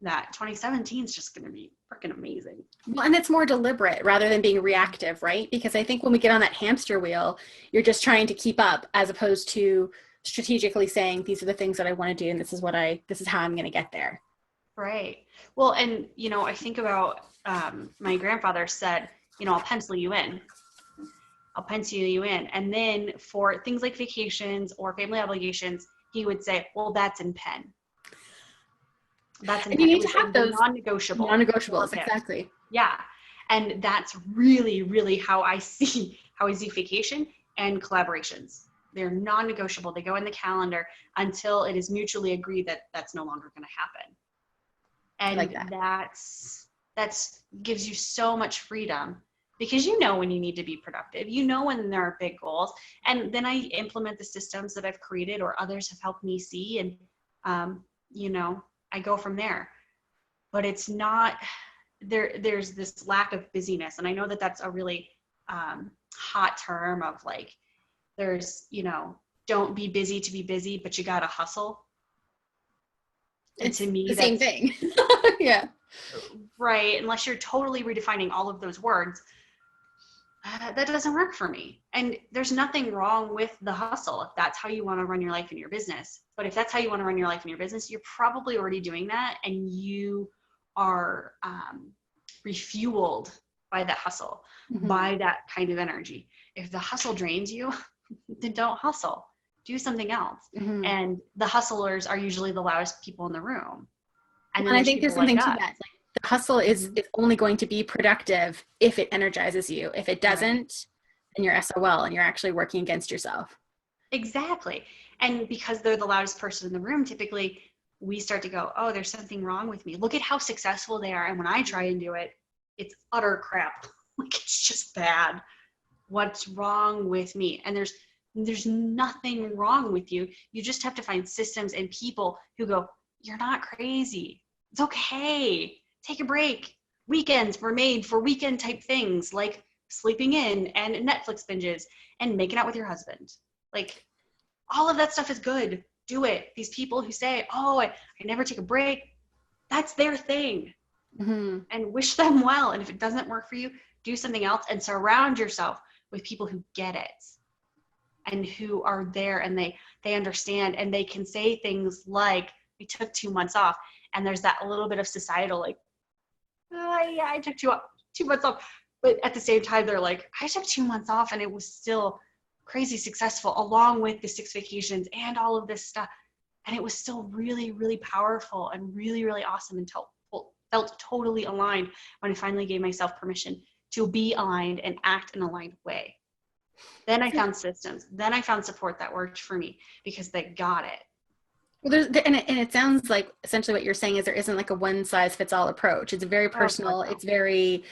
That 2017 is just going to be freaking amazing. Well, and it's more deliberate rather than being reactive, right? Because I think when we get on that hamster wheel, you're just trying to keep up, as opposed to strategically saying, these are the things that I want to do, and this is how I'm going to get there. Right. Well, and, I think about, my grandfather said, I'll pencil you in. And then for things like vacations or family obligations, he would say, well, that's in pen. And you need to have those non-negotiables, exactly. Yeah. And that's really, really how I see vacation and collaborations. They're non-negotiable. They go in the calendar until it is mutually agreed that that's no longer going to happen. And that's gives you so much freedom. because you know when you need to be productive, you know when there are big goals, and then I implement the systems that I've created or others have helped me see, and you know, I go from there. But it's not there's this lack of busyness, and I know that that's a really hot term of like, there's, you know, don't be busy to be busy, but you gotta hustle. And It's to me, the same that's thing. Yeah. right, unless you're totally redefining all of those words. That doesn't work for me. And there's nothing wrong with the hustle if that's how you want to run your life and your business. But if that's how you want to run your life and your business, you're probably already doing that, and you are refueled by that hustle, by that kind of energy. If the hustle drains you, then don't hustle. Do something else. And the hustlers are usually the loudest people in the room. And then I think there's something like to us. that. Like, the hustle is only going to be productive if it energizes you. If it doesn't, then you're SOL and you're actually working against yourself. Exactly. And because they're the loudest person in the room, typically we start to go, oh, there's something wrong with me. Look at how successful they are. And when I try and do it, it's utter crap. Like, it's just bad. What's wrong with me? And there's nothing wrong with you. You just have to find systems and people who go, you're not crazy. It's okay. Take a break. Weekends were made for weekend type things like sleeping in and Netflix binges and making out with your husband. Like, all of that stuff is good. Do it. These people who say, oh, I never take a break, that's their thing. And wish them well. And if it doesn't work for you, do something else and surround yourself with people who get it and who are there, and they understand, and they can say things like, we took 2 months off. And there's that little bit of societal, like, oh, yeah, I took 2 months off. But at the same time, they're like, I took 2 months off and it was still crazy successful, along with the 6 vacations and all of this stuff. And it was still really, really powerful and really, really awesome, and felt totally aligned when I finally gave myself permission to be aligned and act in an aligned way. Then I found systems. Then I found support that worked for me because they got it. Well, and it sounds like essentially what you're saying is there isn't like a one size fits all approach. It's very personal. Oh, no. It's very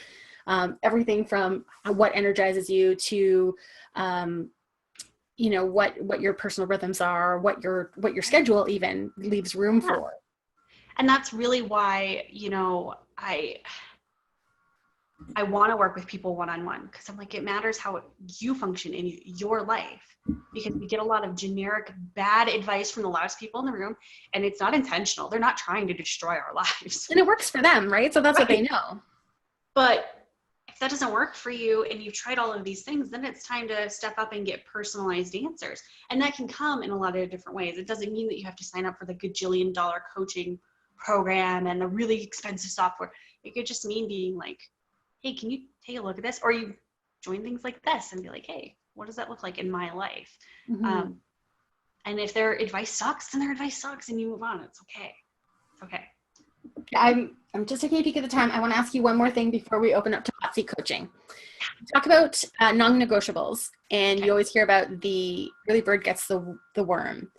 everything from what energizes you to you know, what your personal rhythms are, what your schedule even leaves room for. And that's really why, you know, I want to work with people one-on-one, because I'm like, it matters how you function in your life, because we get a lot of generic bad advice from the loudest people in the room, and it's not intentional. They're not trying to destroy our lives. And it works for them, right? So that's what they know. But if that doesn't work for you and you've tried all of these things, then it's time to step up and get personalized answers. And that can come in a lot of different ways. It doesn't mean that you have to sign up for the gajillion-dollar coaching program and the really expensive software. It could just mean being like, hey, can you take a look at this? Or you join things like this and be like, hey, what does that look like in my life? And if their advice sucks, then their advice sucks, and you move on. It's okay. It's okay. I'm just taking a peek at the time. I want to ask you one more thing before we open up to hot seat coaching. Talk about non-negotiables, and you always hear about the early bird gets the worm.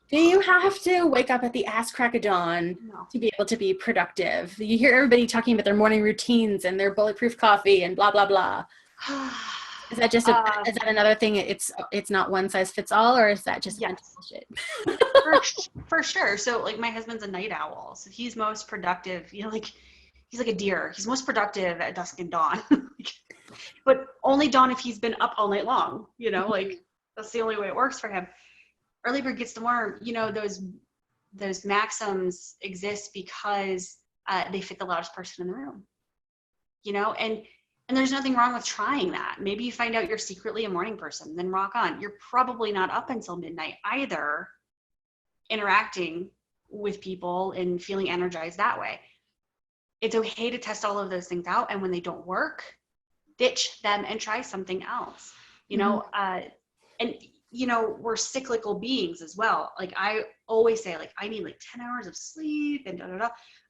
Do you have to wake up at the ass crack of dawn to be able to be productive? You hear everybody talking about their morning routines and their bulletproof coffee and blah, blah, blah. Is that just is that another thing? It's not one size fits all, or is that just bullshit? for sure. So like, my husband's a night owl, so he's most productive. You know, like, he's like a deer. He's most productive at dusk and dawn, but only dawn if he's been up all night long. You know, like, that's the only way it works for him. Early bird gets the worm. You know, those maxims exist because they fit the loudest person in the room. You know, and there's nothing wrong with trying that. Maybe you find out you're secretly a morning person, then rock on. You're probably not up until midnight either, interacting with people and feeling energized that way. It's okay to test all of those things out, and when they don't work, ditch them and try something else. You know, and you know, we're cyclical beings as well. Like, I always say, like, I need like 10 hours of sleep and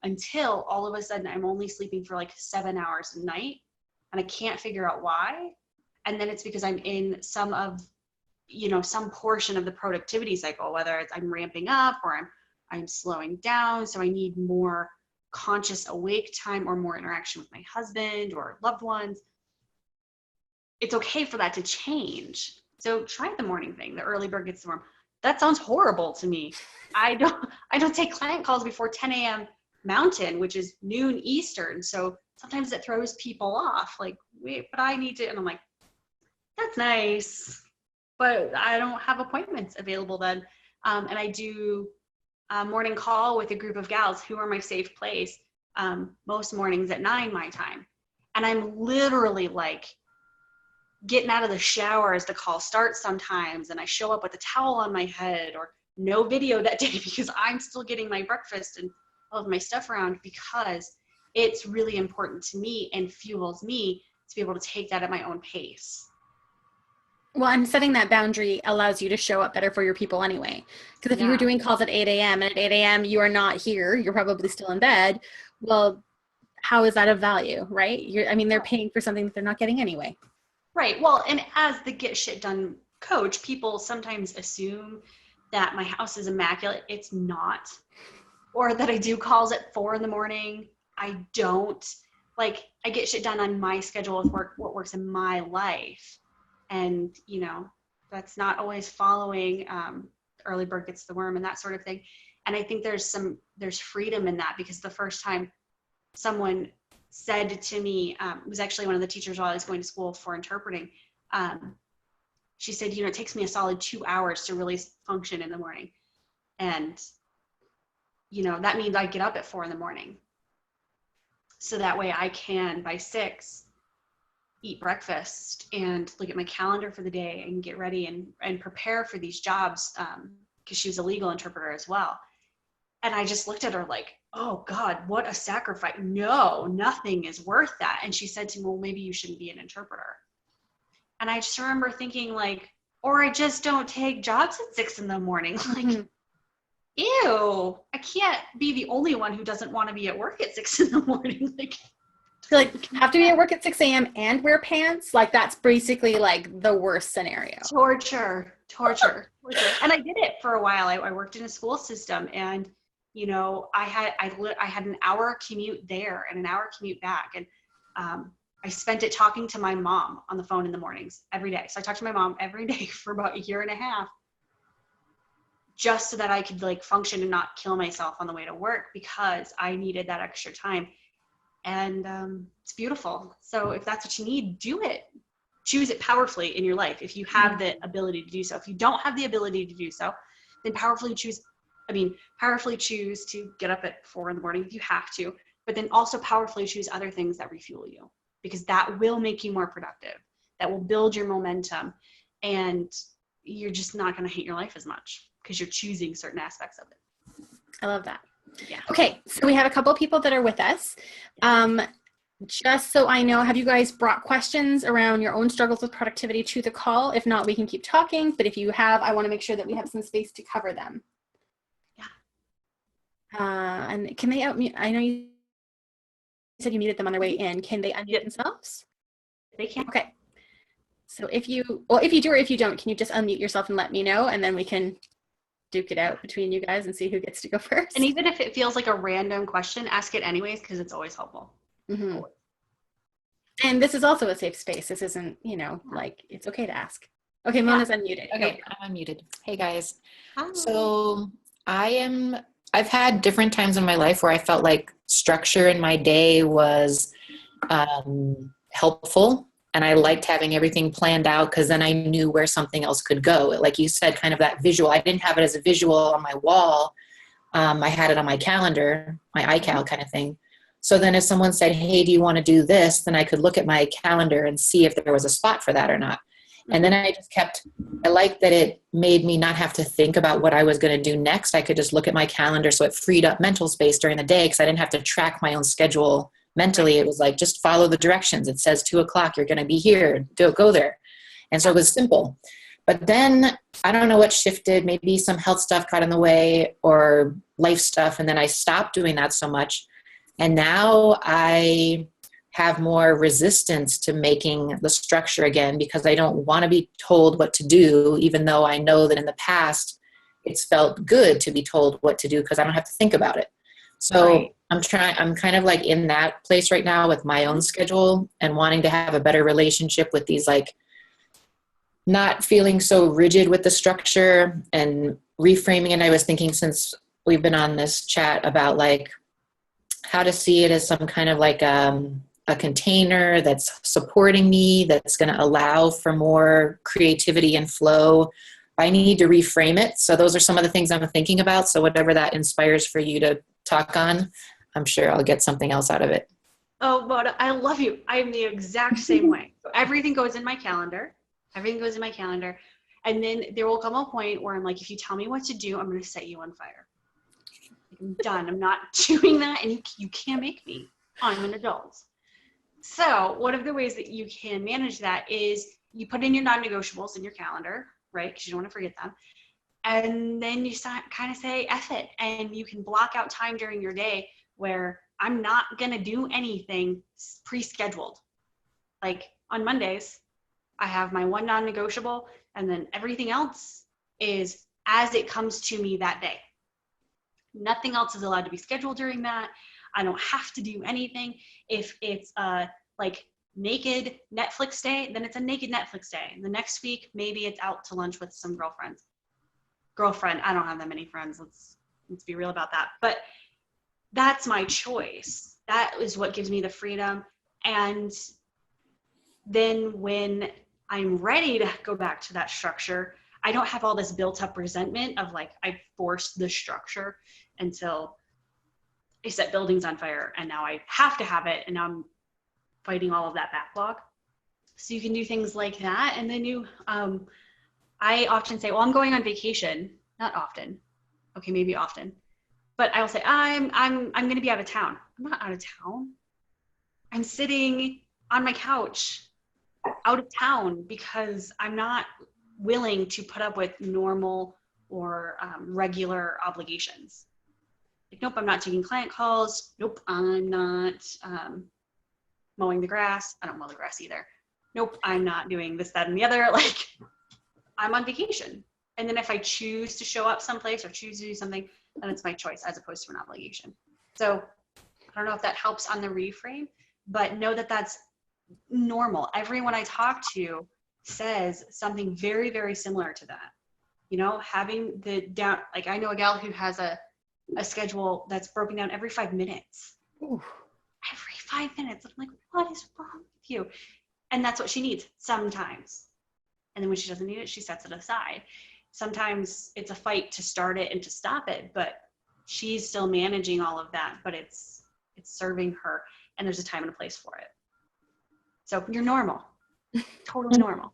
until all of a sudden I'm only sleeping for like 7 hours a night, and I can't figure out why. And then it's because I'm in some portion of the productivity cycle, whether it's I'm ramping up or I'm slowing down. So I need more conscious awake time or more interaction with my husband or loved ones. it's okay for that to change. So try the morning thing, the early bird gets the worm. That sounds horrible to me. I don't take client calls before 10 a.m. Mountain, which is noon Eastern. So sometimes it throws people off. Like, wait, but I need to, and I'm like, that's nice, but I don't have appointments available then. And I do a morning call with a group of gals who are my safe place most mornings at 9 my time. And I'm literally like getting out of the shower as the call starts sometimes. And I show up with a towel on my head or no video that day because I'm still getting my breakfast and all of my stuff around, because it's really important to me and fuels me to be able to take that at my own pace. Well, and setting that boundary allows you to show up better for your people anyway. Because if you were doing calls at 8 a.m. and at 8 a.m. you are not here, you're probably still in bed. Well, how is that of value, right? They're paying for something that they're not getting anyway. Right. Well, and as the Get Shit Done coach, people sometimes assume that my house is immaculate. It's not. Or that I do calls at 4 a.m. I don't. Like, I get shit done on my schedule with what works in my life. And, that's not always following early bird gets the worm and that sort of thing. And I think there's freedom in that, because the first time someone said to me, it was actually one of the teachers while I was going to school for interpreting. She said, it takes me a solid 2 hours to really function in the morning. And, that means I get up at 4 a.m. So that way I can, by 6, eat breakfast and look at my calendar for the day and get ready and prepare for these jobs, because she was a legal interpreter as well. And I just looked at her like, oh God, what a sacrifice. No, nothing is worth that. And she said to me, well, maybe you shouldn't be an interpreter. And I just remember thinking like, or I just don't take jobs at 6 a.m. Like, ew, I can't be the only one who doesn't want to be at work at 6 a.m. Like, have to be at work at 6 a.m. and wear pants? Like, that's basically like the worst scenario. Torture. And I did it for a while. I worked in a school system, and I had an hour commute there and an hour commute back, and I spent it talking to my mom on the phone in the mornings every day. So I talked to my mom every day for about a year and a half, just so that I could like function and not kill myself on the way to work, because I needed that extra time. And it's beautiful. So if that's what you need, do it. Choose it powerfully in your life if you have the ability to do so. If you don't have the ability to do so, then powerfully choose to get up at 4 a.m. if you have to, but then also powerfully choose other things that refuel you, because that will make you more productive. That will build your momentum, and you're just not going to hate your life as much because you're choosing certain aspects of it. I love that. Yeah. Okay. So we have a couple of people that are with us. Just so I know, have you guys brought questions around your own struggles with productivity to the call? If not, we can keep talking. But if you have, I want to make sure that we have some space to cover them. Yeah. And can they unmute? I know you said you muted them on their way in. Can they unmute themselves? They can. Okay. So if you do or if you don't, can you just unmute yourself and let me know, and then we can duke it out between you guys and see who gets to go first. And even if it feels like a random question, ask it anyways, because it's always helpful. Mm-hmm. And this is also a safe space. This isn't, like, it's okay to ask. Okay, Mona's unmuted. Okay, I'm unmuted. Hey guys. Hi. So I've had different times in my life where I felt like structure in my day was helpful. And I liked having everything planned out, because then I knew where something else could go. Like you said, kind of that visual. I didn't have it as a visual on my wall. I had it on my calendar, my iCal kind of thing. So then if someone said, hey, do you want to do this? Then I could look at my calendar and see if there was a spot for that or not. And then I liked that it made me not have to think about what I was going to do next. I could just look at my calendar. So it freed up mental space during the day, because I didn't have to track my own schedule mentally. It was like, just follow the directions. It says 2:00, you're going to be here, go there. And so it was simple. But then I don't know what shifted. Maybe some health stuff got in the way, or life stuff. And then I stopped doing that so much. And now I have more resistance to making the structure again, because I don't want to be told what to do, even though I know that in the past it's felt good to be told what to do, because I don't have to think about it. So Right. I'm kind of like in that place right now with my own schedule and wanting to have a better relationship with these, like not feeling so rigid with the structure and reframing. And I was thinking, since we've been on this chat, about like how to see it as some kind of like a container that's supporting me, that's going to allow for more creativity and flow. I need to reframe it. So those are some of the things I'm thinking about. So whatever that inspires for you to talk on, I'm sure I'll get something else out of it. Oh, but I love you. I'm the exact same way. So everything goes in my calendar. Everything goes in my calendar. And then there will come a point where I'm like, if you tell me what to do, I'm going to set you on fire. I'm done. I'm not doing that. And you can't make me. I'm an adult. So one of the ways that you can manage that is you put in your non-negotiables in your calendar, right? Because you don't want to forget them. And then you start kind of say, F it. And you can block out time during your day where I'm not going to do anything pre-scheduled. Like on Mondays, I have my one non-negotiable, and then everything else is as it comes to me that day. Nothing else is allowed to be scheduled during that. I don't have to do anything. If it's like naked Netflix day, then it's a naked Netflix day. The next week, maybe it's out to lunch with some girlfriends. Girlfriend, I don't have that many friends. Let's be real about that. But that's my choice. That is what gives me the freedom. And then when I'm ready to go back to that structure, I don't have all this built up resentment of like, I forced the structure until I set buildings on fire and now I have to have it. And now I'm fighting all of that backlog. So you can do things like that. And then you, I often say, well, I'm going on vacation. Not often. Okay, maybe often. But I will say, I'm going to be out of town. I'm not out of town. I'm sitting on my couch out of town because I'm not willing to put up with normal or regular obligations. Like, nope, I'm not taking client calls. Nope, I'm not mowing the grass. I don't mow the grass either. Nope, I'm not doing this, that, and the other. Like, I'm on vacation. And then if I choose to show up someplace or choose to do something, then it's my choice as opposed to an obligation. So I don't know if that helps on the reframe, but know that that's normal. Everyone I talk to says something very, very similar to that. You know, having the down, like I know a gal who has a schedule that's broken down every 5 minutes. Ooh. Every 5 minutes. I'm like, what is wrong with you? And that's what she needs sometimes. And then when she doesn't need it, she sets it aside. Sometimes it's a fight to start it and to stop it, but she's still managing all of that, but it's serving her, and there's a time and a place for it. So you're normal, totally normal.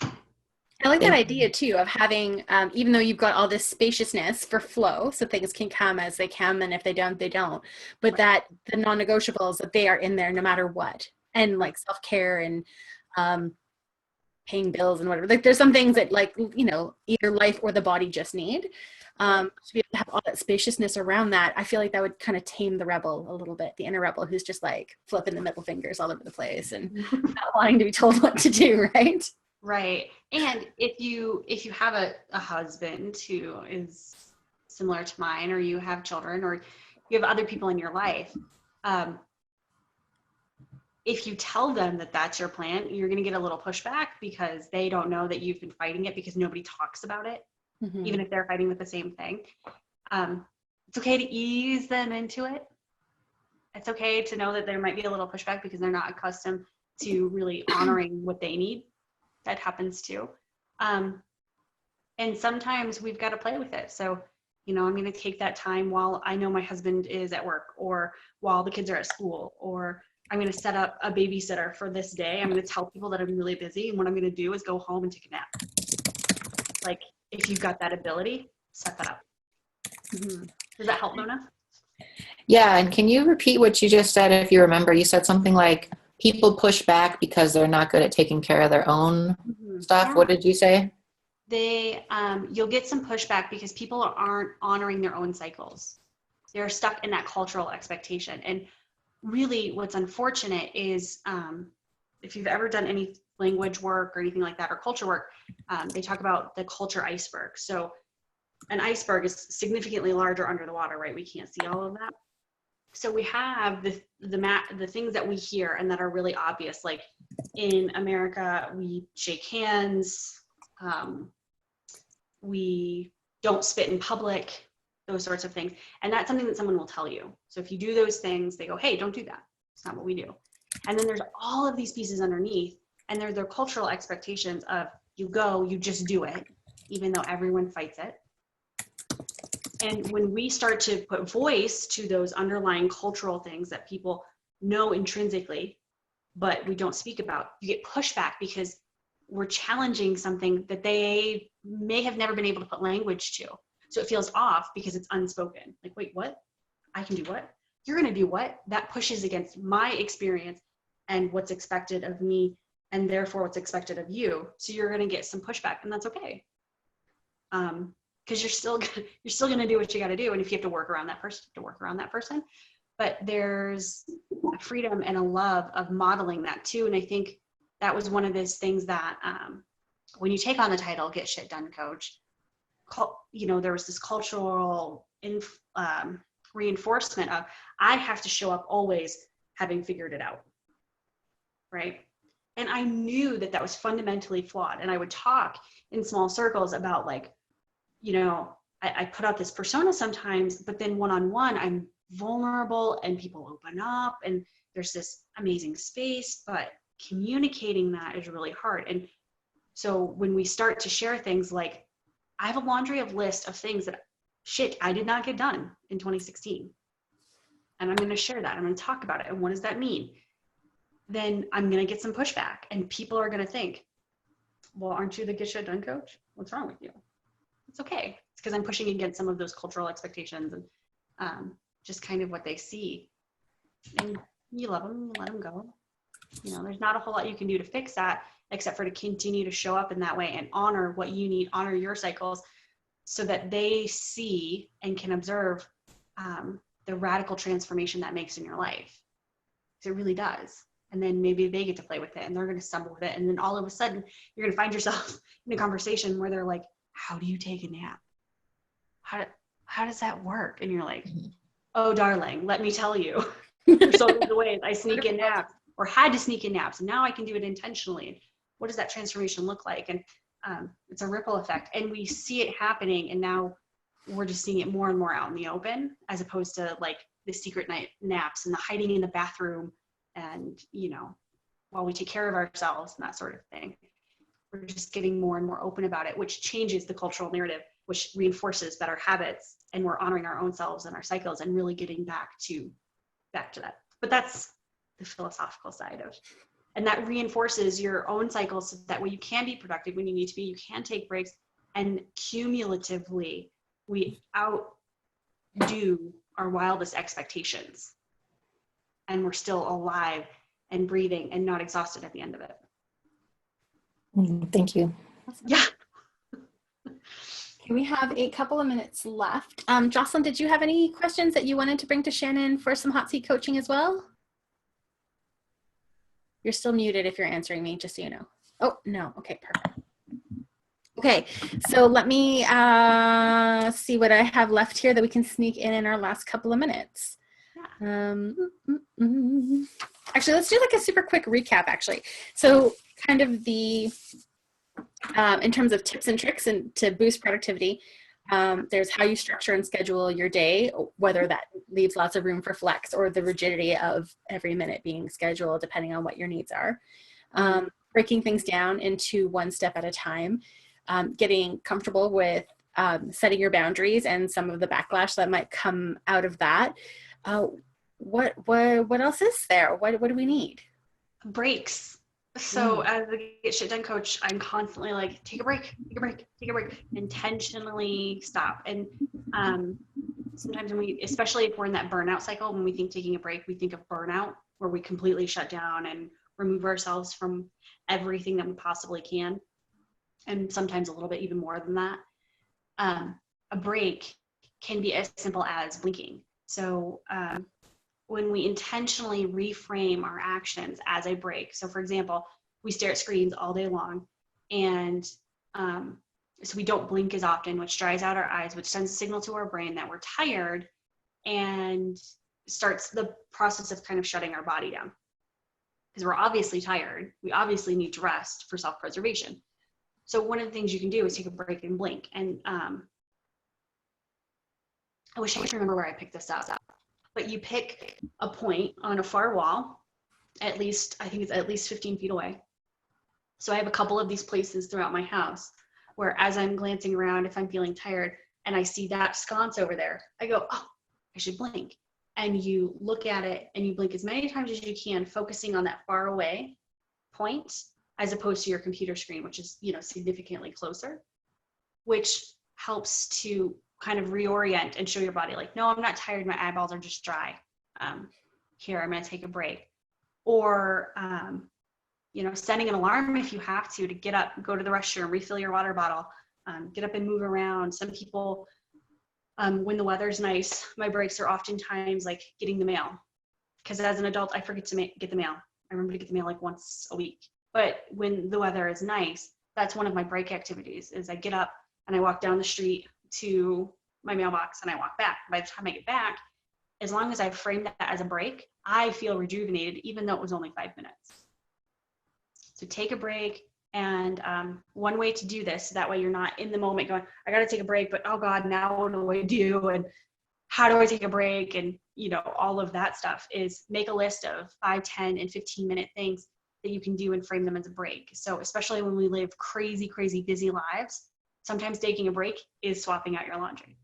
I like that idea too of having, even though you've got all this spaciousness for flow, so things can come as they come, and if they don't, they don't. But right. That the non-negotiables, that they are in there no matter what, and like self-care and paying bills and whatever. Like there's some things that, like, you know, either life or the body just need. To be able to have all that spaciousness around that, I feel like that would kind of tame the rebel a little bit, the inner rebel who's just like flipping the middle fingers all over the place and not wanting to be told what to do, right? Right. And if you have a husband who is similar to mine, or you have children, or you have other people in your life, if you tell them that that's your plan, you're going to get a little pushback because they don't know that you've been fighting it, because nobody talks about it, even if they're fighting with the same thing. It's okay to ease them into it. It's okay to know that there might be a little pushback because they're not accustomed to really honoring what they need. That happens too. And sometimes we've got to play with it. So, you know, I'm going to take that time while I know my husband is at work, or while the kids are at school, or I'm going to set up a babysitter for this day. I'm going to tell people that I'm really busy, and what I'm going to do is go home and take a nap. Like, if you've got that ability, set that up. Does that help, Nona? Yeah, and can you repeat what you just said, if you remember? You said something like, people push back because they're not good at taking care of their own stuff. Yeah. What did you say? You'll get some pushback because people aren't honoring their own cycles. They're stuck in that cultural expectation. And really what's unfortunate is, if you've ever done any language work or anything like that, or culture work, they talk about the culture iceberg. So an iceberg is significantly larger under the water, right? We can't see all of that. So we have the things that we hear and that are really obvious. Like in America, we shake hands, we don't spit in public, those sorts of things. And that's something that someone will tell you. So if you do those things, they go, hey, don't do that. It's not what we do. And then there's all of these pieces underneath, and they're their cultural expectations of you just do it, even though everyone fights it. And when we start to put voice to those underlying cultural things that people know intrinsically, but we don't speak about, you get pushback because we're challenging something that they may have never been able to put language to. So it feels off because it's unspoken. Like, wait, what? I can do what? You're going to do what? That pushes against my experience and what's expected of me, and therefore what's expected of you. So you're going to get some pushback, and that's okay. Because you're still going to do what you got to do. And if you have to work around that person, but there's a freedom and a love of modeling that too. And I think that was one of those things that when you take on the title, Get Shit Done Coach, there was this cultural reinforcement of, I have to show up always having figured it out. Right. And I knew that that was fundamentally flawed. And I would talk in small circles about like, I put out this persona sometimes, but then one-on-one, I'm vulnerable and people open up and there's this amazing space, but communicating that is really hard. And so when we start to share things like, I have a laundry list of things that I did not get done in 2016. And I'm going to share that. I'm going to talk about it. And what does that mean? Then I'm going to get some pushback and people are going to think, well, aren't you the Get Shit Done coach? What's wrong with you? It's okay. It's because I'm pushing against some of those cultural expectations and just kind of what they see. And you love them, you let them go. There's not a whole lot you can do to fix that except for to continue to show up in that way and honor what you need, honor your cycles so that they see and can observe the radical transformation that makes in your life. It really does. And then maybe they get to play with it and they're going to stumble with it. And then all of a sudden you're going to find yourself in a conversation where they're like, how do you take a nap? How does that work? And you're like, oh, darling, let me tell you. There's all the ways I sneak in naps or had to sneak in naps. And now I can do it intentionally. What does that transformation look like? And it's a ripple effect. And we see it happening. And now we're just seeing it more and more out in the open, as opposed to like the secret night naps and the hiding in the bathroom. And, while we take care of ourselves and that sort of thing, we're just getting more and more open about it, which changes the cultural narrative, which reinforces better habits. And we're honoring our own selves and our cycles and really getting back to that. But that's the philosophical side of, and that reinforces your own cycles so that way you can be productive when you need to be, you can take breaks, and cumulatively we outdo our wildest expectations. And we're still alive and breathing and not exhausted at the end of it. Thank you. Yeah. Okay, we have a couple of minutes left. Jocelyn, did you have any questions that you wanted to bring to Shannon for some hot seat coaching as well? You're still muted if you're answering me, just so you know. Oh, no. Okay, perfect. Okay, so let me see what I have left here that we can sneak in our last couple of minutes. Actually, let's do like a super quick recap, actually. So kind of the, in terms of tips and tricks and to boost productivity, there's how you structure and schedule your day, whether that leaves lots of room for flex or the rigidity of every minute being scheduled, depending on what your needs are. Breaking things down into one step at a time, getting comfortable with setting your boundaries and some of the backlash that might come out of that. What else is there? What do we need? Breaks. So as a Get Shit Done coach, I'm constantly like, take a break, intentionally stop. And sometimes especially if we're in that burnout cycle, when we think taking a break, we think of burnout, where we completely shut down and remove ourselves from everything that we possibly can. And sometimes a little bit even more than that. A break can be as simple as blinking. So when we intentionally reframe our actions as a break. So for example, we stare at screens all day long, and so we don't blink as often, which dries out our eyes, which sends a signal to our brain that we're tired. And starts the process of kind of shutting our body down. Because we're obviously tired. We obviously need to rest for self-preservation. So one of the things you can do is take a break and blink. And I wish I could remember where I picked this up. But you pick a point on a far wall, I think it's at least 15 feet away. So I have a couple of these places throughout my house where as I'm glancing around, if I'm feeling tired and I see that sconce over there, I go, oh, I should blink. And you look at it and you blink as many times as you can, focusing on that far away point, as opposed to your computer screen, which is, significantly closer, which helps to kind of reorient and show your body like, no, I'm not tired. My eyeballs are just dry. Here, I'm going to take a break. Or, setting an alarm if you have to get up, go to the restroom, refill your water bottle, get up and move around. Some people, when the weather's nice, my breaks are oftentimes like getting the mail. Because as an adult, I forget to get the mail. I remember to get the mail like once a week. But when the weather is nice, that's one of my break activities is I get up and I walk down the street to my mailbox and I walk back. By the time I get back, as long as I frame that as a break, I feel rejuvenated, even though it was only 5 minutes. So take a break. And one way to do this, that way you're not in the moment going, I got to take a break, but oh God, now what do I do? And how do I take a break? And, all of that stuff is make a list of 5, 10, and 15-minute things that you can do and frame them as a break. So especially when we live crazy, crazy busy lives, sometimes taking a break is swapping out your laundry.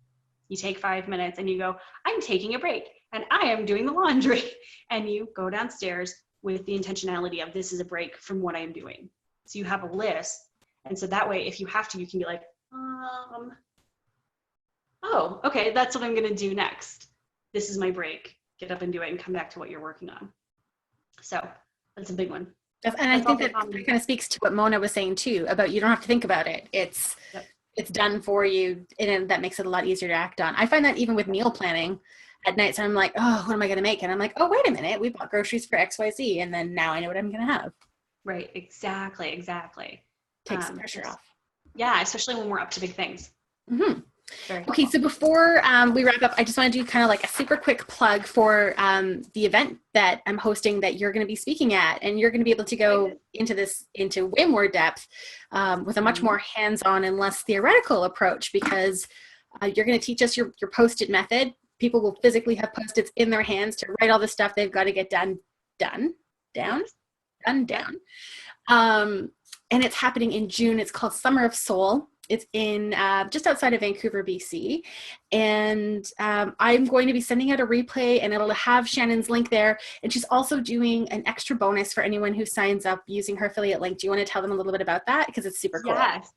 You take 5 minutes and you go, I'm taking a break and I am doing the laundry. And you go downstairs with the intentionality of this is a break from what I am doing. So you have a list. And so that way, if you have to, you can be like, oh, okay, that's what I'm going to do next. This is my break. Get up and do it and come back to what you're working on. So that's a big one. And I think that kind of speaks to what Mona was saying too, about you don't have to think about it. It's done for you, and that makes it a lot easier to act on. I find that even with meal planning at night, so I'm like, oh, what am I going to make? And I'm like, oh, wait a minute, we bought groceries for XYZ, and then now I know what I'm going to have. Right, exactly. Takes the pressure off. Yeah, especially when we're up to big things. Mm-hmm. Okay, so before we wrap up, I just want to do kind of like a super quick plug for the event that I'm hosting that you're going to be speaking at, and you're going to be able to go into way more depth with a much more hands-on and less theoretical approach, because you're going to teach us your Post-it method. People will physically have Post-its in their hands to write all the stuff they've got to get done. And it's happening in June. It's called Summer of Soul. It's in just outside of Vancouver, BC. And I'm going to be sending out a replay, and it'll have Shannon's link there. And she's also doing an extra bonus for anyone who signs up using her affiliate link. Do you want to tell them a little bit about that? Because it's super cool. Yes.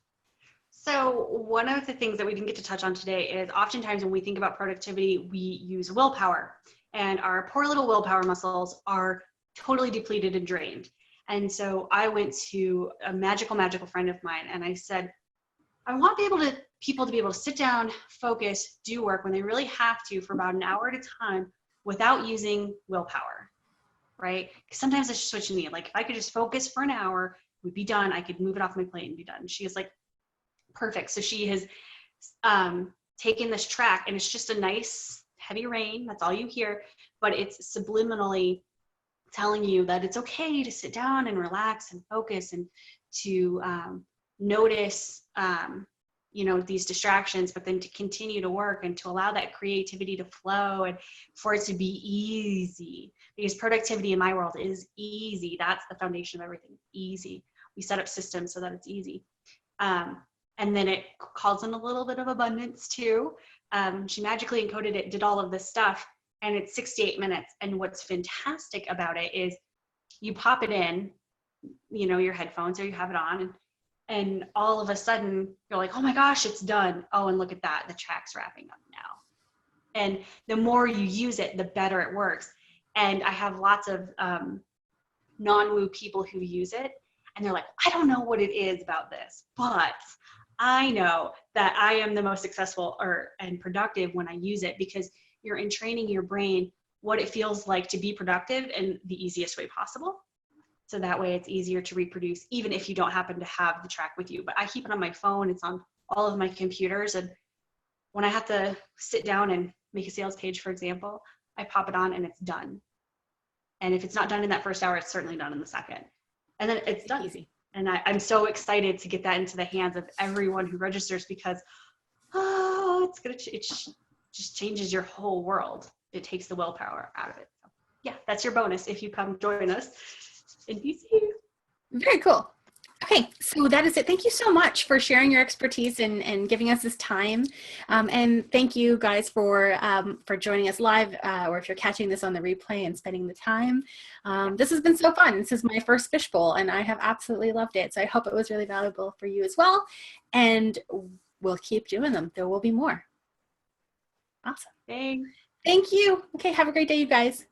So one of the things that we didn't get to touch on today is oftentimes when we think about productivity, we use willpower. And our poor little willpower muscles are totally depleted and drained. And so I went to a magical friend of mine, and I said, I want people to be able to sit down, focus, do work when they really have to for about an hour at a time without using willpower, right? Because sometimes it's just what you need. Like if I could just focus for an hour, we'd be done. I could move it off my plate and be done. She is like, perfect. So she has taken this track, and it's just a nice heavy rain. That's all you hear, but it's subliminally telling you that it's okay to sit down and relax and focus and to notice, these distractions, but then to continue to work and to allow that creativity to flow and for it to be easy, because productivity in my world is easy. That's the foundation of everything. Easy. We set up systems so that it's easy. And then it calls in a little bit of abundance too. She magically encoded it, did all of this stuff, and it's 68 minutes. And what's fantastic about it is you pop it in, your headphones, or you have it on, and all of a sudden you're like, oh my gosh, it's done. Oh, and look at that, the track's wrapping up now. And the more you use it, the better it works. And I have lots of non-woo people who use it, and they're like, I don't know what it is about this, but I know that I am the most successful and productive when I use it, because you're entraining your brain what it feels like to be productive in the easiest way possible. So that way it's easier to reproduce, even if you don't happen to have the track with you. But I keep it on my phone. It's on all of my computers. And when I have to sit down and make a sales page, for example, I pop it on and it's done. And if it's not done in that first hour, it's certainly done in the second. And then it's done. Easy. And I'm so excited to get that into the hands of everyone who registers because, it just changes your whole world. It takes the willpower out of it. So, yeah, that's your bonus if you come join us in DC. Very cool. Okay, so that is it. Thank you so much for sharing your expertise and giving us this time. And thank you guys for joining us live, or if you're catching this on the replay and spending the time. This has been so fun. This is my first Fishbowl, and I have absolutely loved it. So I hope it was really valuable for you as well. And we'll keep doing them. There will be more. Awesome. Thanks. Thank you. Okay, have a great day, you guys.